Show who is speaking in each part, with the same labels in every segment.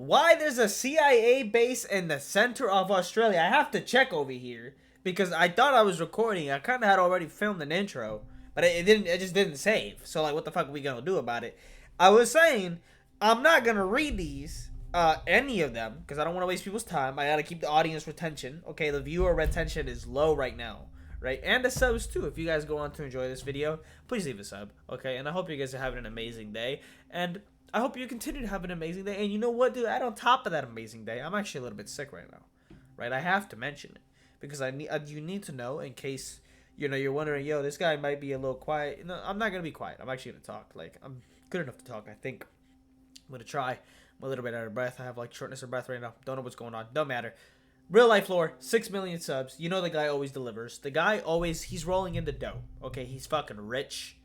Speaker 1: why there's a CIA base in the center of Australia. I have to check over here because I thought I was recording. I kind of had already filmed an intro, but it didn't. It just didn't save. So like, what the fuck are we gonna do about it? I was saying I'm not gonna read these, any of them, because I don't want to waste people's time. I gotta keep the audience retention. Okay, the viewer retention is low right now, right? And the subs too. If you guys go on to enjoy this video, please leave a sub. Okay, and I hope you guys are having an amazing day, and I hope you continue to have an amazing day. And you know what, dude? Add on top of that amazing day, I'm actually a little bit sick right now, right? I have to mention it because you need to know in case you're wondering, yo, this guy might be a little quiet. No, I'm not gonna be quiet. I'm actually gonna talk. Like, I'm good enough to talk. I think I'm gonna try. I'm a little bit out of breath. I have like shortness of breath right now. Don't know what's going on. Don't matter. Real life lore, 6 million subs. You know the guy always delivers. The guy always, he's rolling in the dough. Okay, he's fucking rich.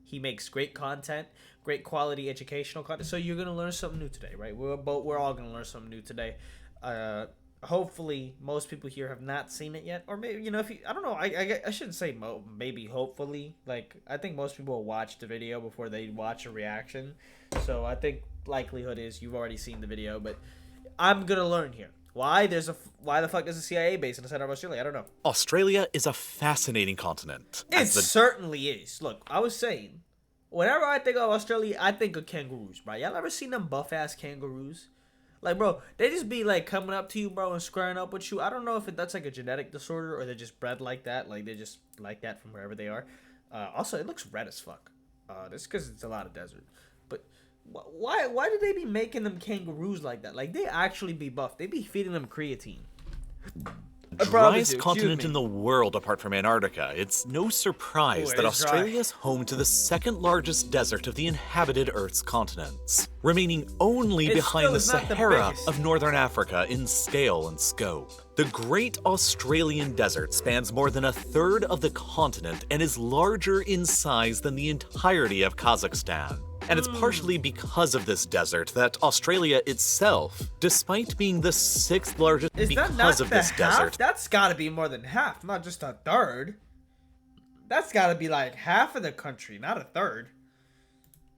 Speaker 1: He makes great content, great quality educational content. So you're gonna learn something new today, right? We're all gonna learn something new today. Hopefully, most people here have not seen it yet, or maybe if you, I don't know. I shouldn't say maybe. Hopefully, like I think most people will watch the video before they watch a reaction. So I think likelihood is you've already seen the video, but I'm gonna learn here. Why the fuck there's a CIA base in the center of Australia? I don't know.
Speaker 2: Australia is a fascinating continent.
Speaker 1: It certainly is. Look, I was saying, whenever I think of Australia, I think of kangaroos, bro. Y'all ever seen them buff ass kangaroos? Like, bro, they just be like coming up to you, bro, and squaring up with you. I don't know if that's like a genetic disorder or they're just bred like that. Like, they're just like that from wherever they are. Also, it looks red as fuck. That's because it's a lot of desert. But why do they be making them kangaroos like that? Like, they actually be buff. They be feeding them creatine.
Speaker 2: Driest continent in the world apart from Antarctica, it's no surprise that Australia is home to the second largest desert of the inhabited Earth's continents, remaining only behind the Sahara of northern Africa in scale and scope. The Great Australian Desert spans more than a third of the continent and is larger in size than the entirety of Kazakhstan. And it's partially because of this desert that Australia itself, despite being the 6th largest desert.
Speaker 1: That's gotta be more than half, not just a third. That's gotta be like half of the country, not a third.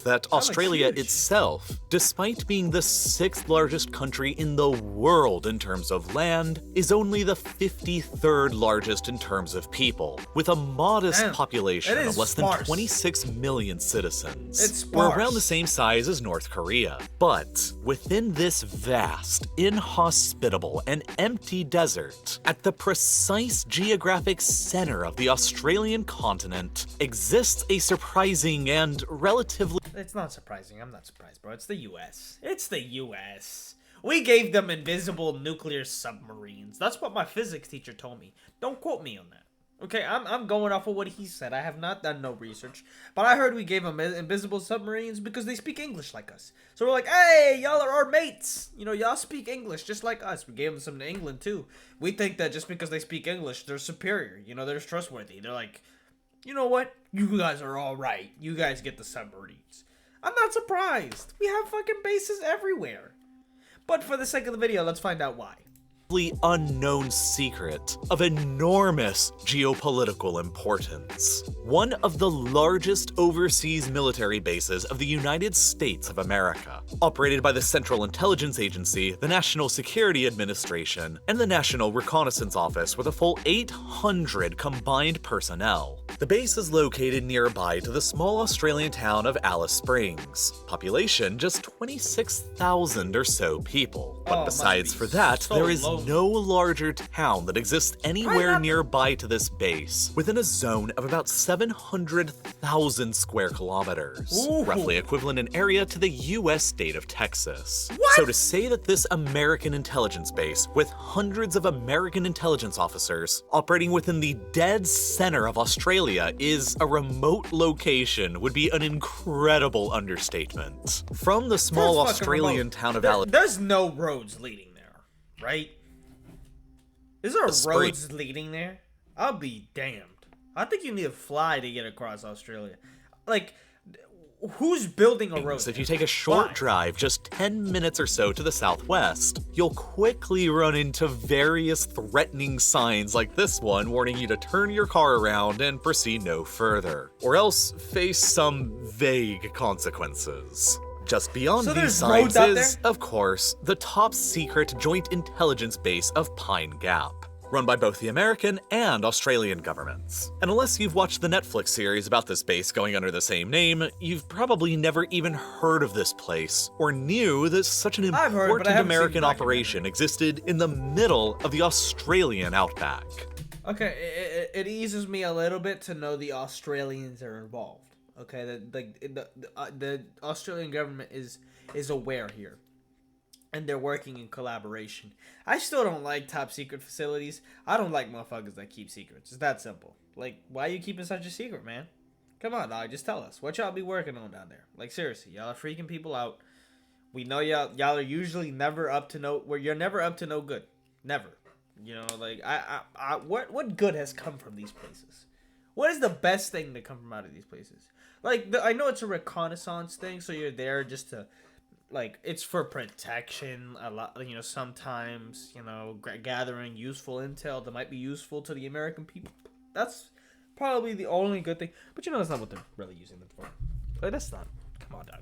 Speaker 2: That Australia itself, despite being the 6th largest country in the world in terms of land, is only the 53rd largest in terms of people, with a modest population of less than 26 million citizens. We're around the same size as North Korea. But within this vast, inhospitable, and empty desert, at the precise geographic center of the Australian continent, exists a surprising and relatively...
Speaker 1: It's not surprising. I'm not surprised, bro. It's the U.S. It's the U.S. We gave them invisible nuclear submarines. That's what my physics teacher told me. Don't quote me on that. Okay, I'm going off of what he said. I have not done no research. But I heard we gave them invisible submarines because they speak English like us. So we're like, hey, y'all are our mates. Y'all speak English just like us. We gave them some to England, too. We think that just because they speak English, they're superior. They're trustworthy. They're like... You know what? You guys are all right. You guys get the submarines. I'm not surprised. We have fucking bases everywhere. But for the sake of the video, let's find out why.
Speaker 2: Unknown secret of enormous geopolitical importance. One of the largest overseas military bases of the United States of America, operated by the Central Intelligence Agency, the National Security Administration, and the National Reconnaissance Office with a full 800 combined personnel. The base is located nearby to the small Australian town of Alice Springs. Population just 26,000 or so people. But besides for that, there is no larger town that exists anywhere nearby to this base, within a zone of about 700,000 square kilometers, roughly equivalent in area to the US state of Texas. So to say that this American intelligence base, with hundreds of American intelligence officers operating within the dead center of Australia, is a remote location would be an incredible understatement. From the small Australian town of Alice...
Speaker 1: There's no roads leading there, right? Is there roads leading there? I'll be damned. I think you need to fly to get across Australia. Like, who's building a road?
Speaker 2: If you take a short drive just 10 minutes or so to the southwest, you'll quickly run into various threatening signs like this one warning you to turn your car around and proceed no further, or else face some vague consequences. Just beyond
Speaker 1: So
Speaker 2: these
Speaker 1: there's roads out
Speaker 2: signs is, of course, the top-secret joint intelligence base of Pine Gap, run by both the American and Australian governments. And unless you've watched the Netflix series about this base going under the same name, you've probably never even heard of this place, or knew that such an
Speaker 1: I've heard, but I
Speaker 2: important
Speaker 1: haven't seen
Speaker 2: American
Speaker 1: the
Speaker 2: operation existed in the middle of the Australian outback.
Speaker 1: Okay, it eases me a little bit to know the Australians are involved. Okay, the Australian government is aware here, and they're working in collaboration. I still don't like top secret facilities. I don't like motherfuckers that keep secrets. It's that simple. Like, why are you keeping such a secret, man? Come on, dog, just tell us what y'all be working on down there. Like, seriously, y'all are freaking people out. We know y'all are usually never up to you're never up to no good. Never. You know, like what good has come from these places? What is the best thing to come from out of these places? Like, I know it's a reconnaissance thing, so you're there just to, like, it's for protection a lot. You know, sometimes, you know, gathering useful intel that might be useful to the American people. That's probably the only good thing. But you know, that's not what they're really using them for. Like, that's not. Come on, dog.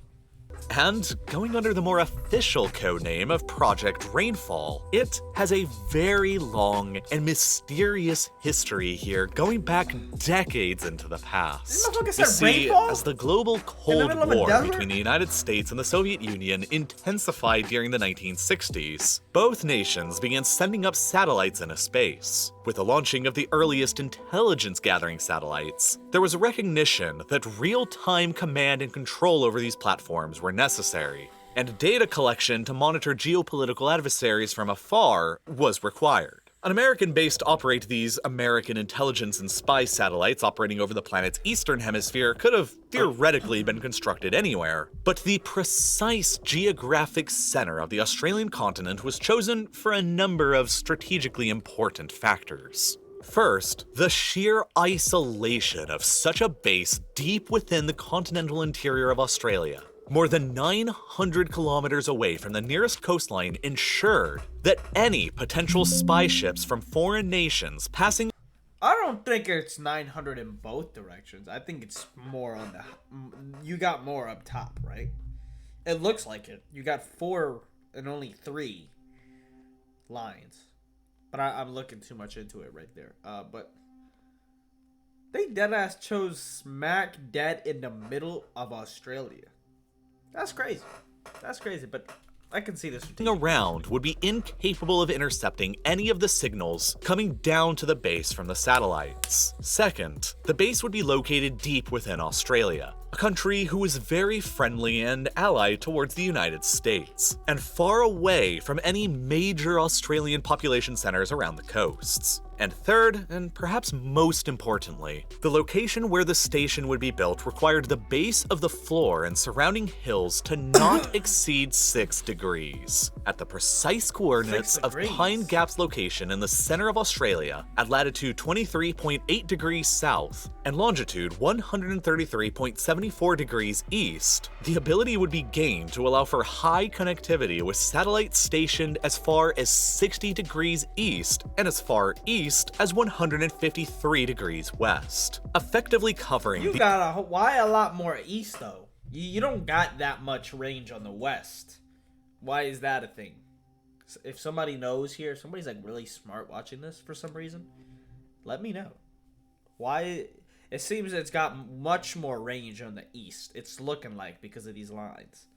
Speaker 2: And going under the more official codename of Project Rainfall, it has a very long and mysterious history here, going back decades into the past.
Speaker 1: This motherfucker
Speaker 2: You
Speaker 1: said
Speaker 2: see,
Speaker 1: rainfall?
Speaker 2: as the global Cold
Speaker 1: middle of a
Speaker 2: War
Speaker 1: desert?
Speaker 2: between the United States and the Soviet Union intensified during the 1960s, both nations began sending up satellites into space. With the launching of the earliest intelligence-gathering satellites, there was a recognition that real-time command and control over these platforms were necessary, and data collection to monitor geopolitical adversaries from afar was required. An American base to operate these American intelligence and spy satellites operating over the planet's eastern hemisphere could have theoretically been constructed anywhere, but the precise geographic center of the Australian continent was chosen for a number of strategically important factors. First, the sheer isolation of such a base deep within the continental interior of Australia, more than 900 kilometers away from the nearest coastline, ensured that any potential spy ships from foreign nations passing.
Speaker 1: I don't think it's 900 in both directions. I think it's more on the. You got more up top, right? It looks like it. You got 4 and only 3 lines. But I'm looking too much into it right there. But they deadass chose smack dead in the middle of Australia. That's crazy. That's crazy, but I can see this
Speaker 2: around would be incapable of intercepting any of the signals coming down to the base from the satellites. Second, the base would be located deep within Australia, a country who is very friendly and allied towards the United States, and far away from any major Australian population centers around the coasts. And third, and perhaps most importantly, the location where the station would be built required the base of the floor and surrounding hills to not exceed 6 degrees. At the precise coordinates of Pine Gap's location in the center of Australia, at latitude 23.8 degrees south and longitude 133.74 degrees east, the ability would be gained to allow for high connectivity with satellites stationed as far as 60 degrees east and as far east as 153 degrees west, effectively covering
Speaker 1: You got why a lot more east though? You don't got that much range on the west. Why is that a thing? If somebody knows here, if somebody's like really smart watching this for some reason, let me know. Why it seems it's got much more range on the east. It's looking like because of these lines.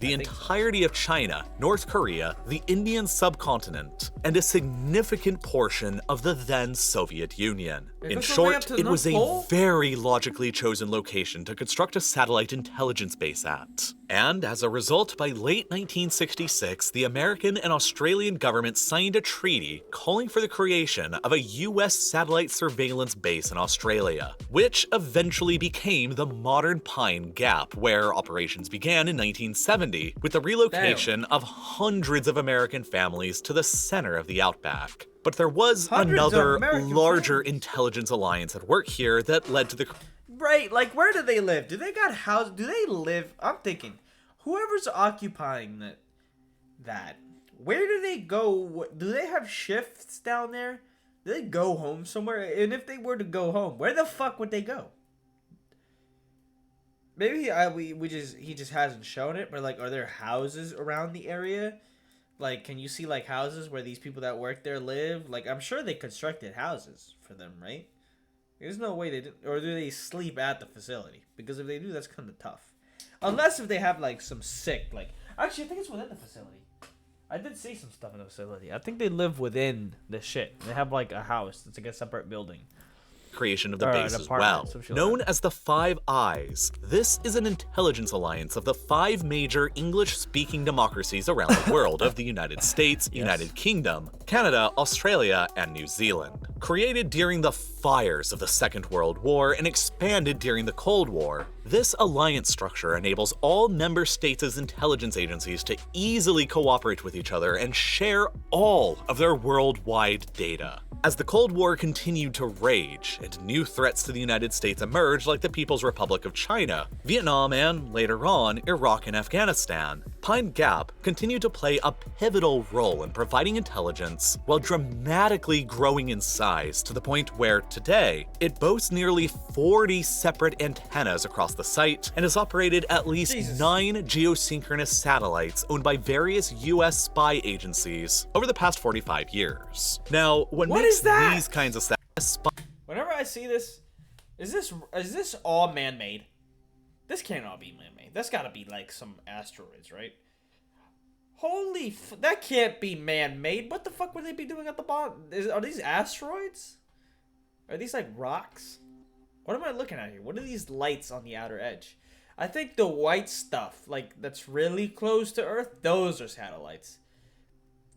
Speaker 2: The entirety of China, North Korea, the Indian subcontinent, and a significant portion of the then Soviet Union. In short, it was a very logically chosen location to construct a satellite intelligence base at. And as a result, by late 1966, the American and Australian governments signed a treaty calling for the creation of a US satellite surveillance base in Australia, which eventually became the modern Pine Gap, where operations began in 1970 with the relocation of hundreds of American families to the center of the outback. But there was another larger intelligence alliance at work here that led to the...
Speaker 1: Right, like where do they live? Do they got houses? Do they live? I'm thinking, whoever's occupying that, where do they go? Do they have shifts down there? Do they go home somewhere? And if they were to go home, where the fuck would they go? Maybe he just hasn't shown it, but like, are there houses around the area? Like, can you see like houses where these people that work there live? Like, I'm sure they constructed houses for them, right? There's no way they did, or do they sleep at the facility? Because if they do, that's kind of tough. Unless if they have like some sick, like, actually, I think it's within the facility. I did see some stuff in the facility. I think they live within the shit. They have like a house that's like a separate building.
Speaker 2: Creation of the
Speaker 1: Or
Speaker 2: base
Speaker 1: an
Speaker 2: as
Speaker 1: apartment,
Speaker 2: well.
Speaker 1: some shit like
Speaker 2: Known
Speaker 1: that.
Speaker 2: as the Five Eyes, this is an intelligence alliance of the 5 major English-speaking democracies around the world of the United States,
Speaker 1: Yes.
Speaker 2: United Kingdom, Canada, Australia, and New Zealand. Created during the fires of the Second World War and expanded during the Cold War, this alliance structure enables all member states' intelligence agencies to easily cooperate with each other and share all of their worldwide data. As the Cold War continued to rage and new threats to the United States emerged, like the People's Republic of China, Vietnam, and later on, Iraq and Afghanistan, Pine Gap continued to play a pivotal role in providing intelligence while dramatically growing in size to the point where, today, it boasts nearly 40 separate antennas across the site and has operated at least
Speaker 1: Jesus.
Speaker 2: 9 geosynchronous satellites owned by various US spy agencies over the past 45 years. Now, what
Speaker 1: What
Speaker 2: makes
Speaker 1: is that?
Speaker 2: these kinds of
Speaker 1: Whenever I see this, is this all man-made? This can't all be man-made. That's got to be like some asteroids, right? Holy, that can't be man-made. What the fuck would they be doing at the bottom? Are these asteroids? Are these like rocks? What am I looking at here? What are these lights on the outer edge? I think the white stuff, like that's really close to Earth, those are satellites.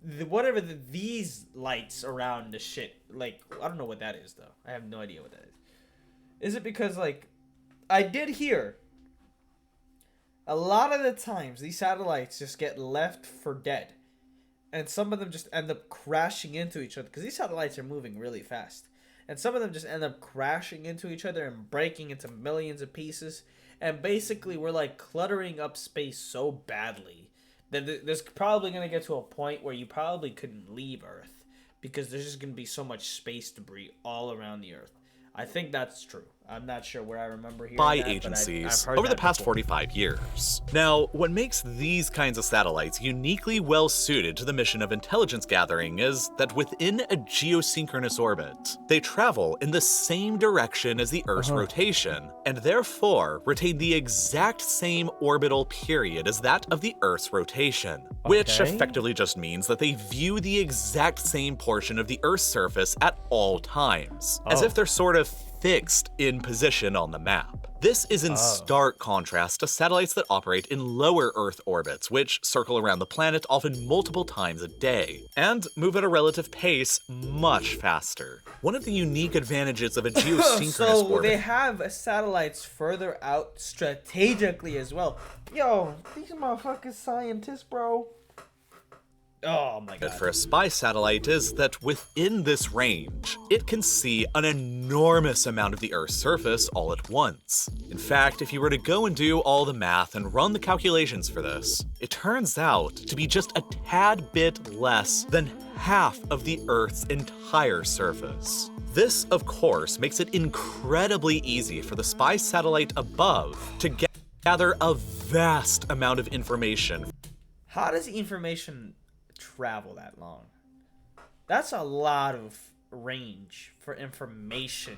Speaker 1: These lights around the shit, like, I don't know what that is though. I have no idea what that is. Is it because like I did hear a lot of the times these satellites just get left for dead, and some of them just end up crashing into each other because these satellites are moving really fast, and some of them just end up crashing into each other and breaking into millions of pieces, and basically we're like cluttering up space so badly that there's probably going to get to a point where you probably couldn't leave Earth because there's just going to be so much space debris all around the Earth. I think that's true. I'm not sure where I remember hearing
Speaker 2: spy
Speaker 1: that,
Speaker 2: agencies
Speaker 1: but I've heard
Speaker 2: over the
Speaker 1: that
Speaker 2: past
Speaker 1: before.
Speaker 2: 45 years. Now, what makes these kinds of satellites uniquely well suited to the mission of intelligence gathering is that within a geosynchronous orbit, they travel in the same direction as the Earth's rotation, and therefore retain the exact same orbital period as that of the Earth's rotation, which
Speaker 1: Okay.
Speaker 2: effectively just means that they view the exact same portion of the Earth's surface at all times, as
Speaker 1: Oh.
Speaker 2: if they're sort of fixed in position on the map. This is in stark contrast to satellites that operate in lower Earth orbits, which circle around the planet often multiple times a day, and move at a relative pace much faster. One of the unique advantages of a geosynchronous
Speaker 1: So
Speaker 2: orbit
Speaker 1: they have satellites further out strategically as well. Yo, these motherfuckers scientists, bro. Oh my god.
Speaker 2: for a spy satellite is that within this range, it can see an enormous amount of the Earth's surface all at once. In fact, if you were to go and do all the math and run the calculations for this, it turns out to be just a tad bit less than half of the Earth's entire surface. This, of course, makes it incredibly easy for the spy satellite above to gather a vast amount of information.
Speaker 1: How does information travel that long? That's a lot of range for information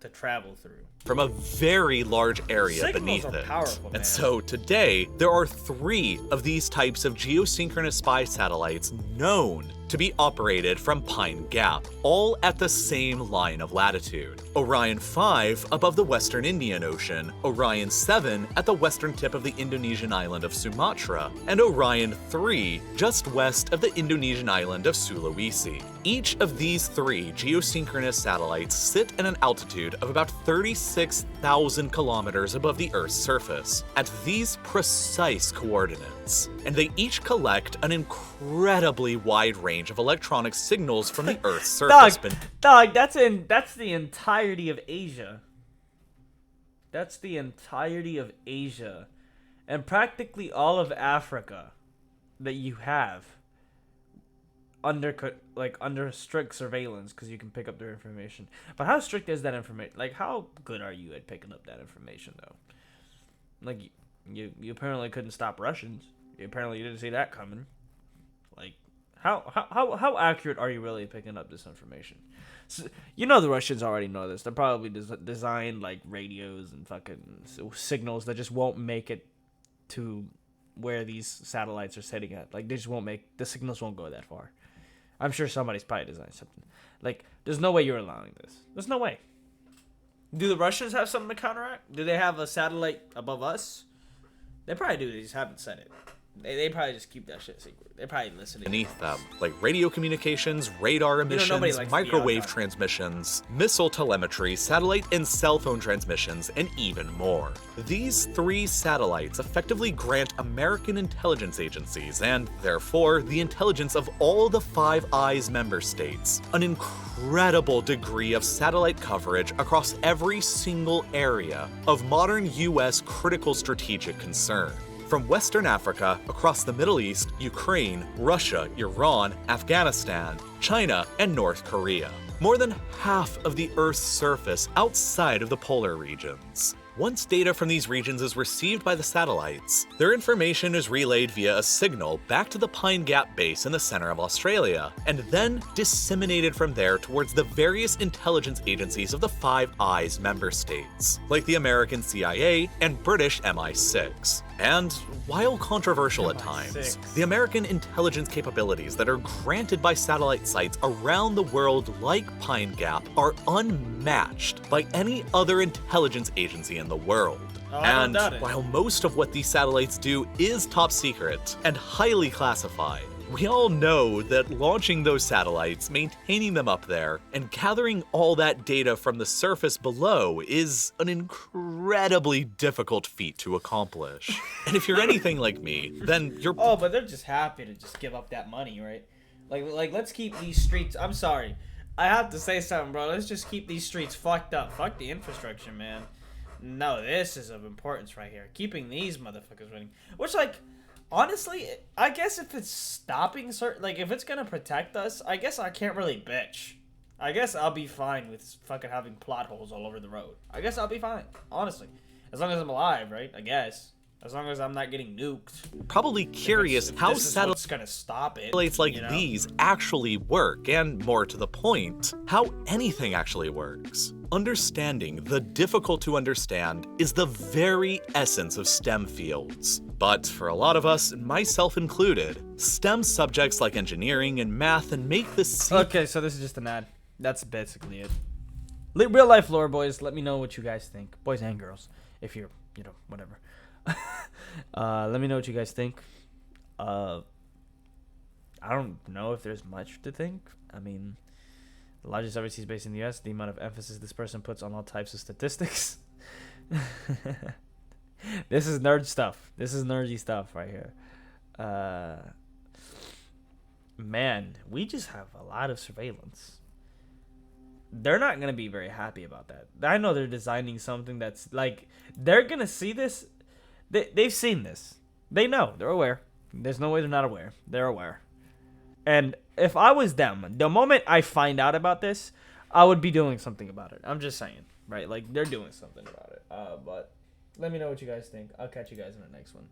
Speaker 1: to travel through.
Speaker 2: From a very large area
Speaker 1: Signals
Speaker 2: beneath
Speaker 1: are
Speaker 2: it.
Speaker 1: powerful, man.
Speaker 2: And so today, there are 3 of these types of geosynchronous spy satellites known to be operated from Pine Gap, all at the same line of latitude. Orion 5 above the western Indian Ocean, Orion 7 at the western tip of the Indonesian island of Sumatra, and Orion 3 just west of the Indonesian island of Sulawesi. Each of these 3 geosynchronous satellites sit at an altitude of about 36,000 kilometers above the Earth's surface at these precise coordinates, and they each collect an incredibly wide range of electronic signals from the Earth's surface.
Speaker 1: Dog, that's the entirety of Asia. That's the entirety of Asia. And practically all of Africa that you have under strict surveillance because you can pick up their information. But how strict is that information? Like, how good are you at picking up that information, though? Like, you apparently couldn't stop Russians. You didn't see that coming. Like, how accurate are you really picking up this information? So, you know the Russians already know this. They're probably designed like radios and fucking signals that just won't make it to where these satellites are sitting at. Like, they just won't make the signals won't go that far. I'm sure somebody's probably designed something. Like, there's no way you're allowing this. There's no way. Do the Russians have something to counteract? Do they have a satellite above us? They probably do. They just haven't said it. They probably just keep that shit secret. They're probably listening.
Speaker 2: Beneath them, like radio communications, radar emissions, microwave transmissions, missile telemetry, satellite and cell phone transmissions, and even more. These 3 satellites effectively grant American intelligence agencies, and therefore the intelligence of all the Five Eyes member states, an incredible degree of satellite coverage across every single area of modern U.S. critical strategic concern. From Western Africa, across the Middle East, Ukraine, Russia, Iran, Afghanistan, China, and North Korea. More than half of the Earth's surface outside of the polar regions. Once data from these regions is received by the satellites, their information is relayed via a signal back to the Pine Gap base in the center of Australia, and then disseminated from there towards the various intelligence agencies of the Five Eyes member states, like the American CIA and British MI6. And while controversial at times, the American intelligence capabilities that are granted by satellite sites around the world like Pine Gap are unmatched by any other intelligence agency in the world. And while most of what these satellites do is top secret and highly classified, we all know that launching those satellites, maintaining them up there, and gathering all that data from the surface below is an incredibly difficult feat to accomplish. And if you're anything like me, then you're...
Speaker 1: Oh, but they're just happy to just give up that money, right? Like let's keep these streets... I'm sorry. I have to say something, bro. Let's just keep these streets fucked up. Fuck the infrastructure, man. No, this is of importance right here. Keeping these motherfuckers running. Which, like... Honestly, I guess if it's stopping certain, like, if it's gonna protect us, I guess I can't really bitch. I guess I'll be fine with fucking having plot holes all over the road. I guess I'll be fine, honestly. As long as I'm alive, right? I guess. As long as I'm not getting nuked.
Speaker 2: Probably curious how
Speaker 1: satellites gonna stop it.
Speaker 2: Satellites like these actually work, and more to the point, how anything actually works. Understanding the difficult to understand is the very essence of STEM fields. But for a lot of us, myself included, STEM subjects like engineering and math and make the
Speaker 1: Okay, so this is just an ad. That's basically it. Real life lore, boys. Let me know what you guys think. Boys and girls. If you're, whatever. Let me know what you guys think. I don't know if there's much to think. I mean, the largest overseas base in the U.S., the amount of emphasis this person puts on all types of statistics. This is nerd stuff. This is nerdy stuff right here. Man, we just have a lot of surveillance. They're not going to be very happy about that. I know they're designing something that's like, they're going to see this. They've seen this. They know. They're aware. There's no way they're not aware. They're aware. And if I was them, the moment I find out about this, I would be doing something about it. I'm just saying, right? Like, they're doing something about it. But let me know what you guys think. I'll catch you guys in the next one.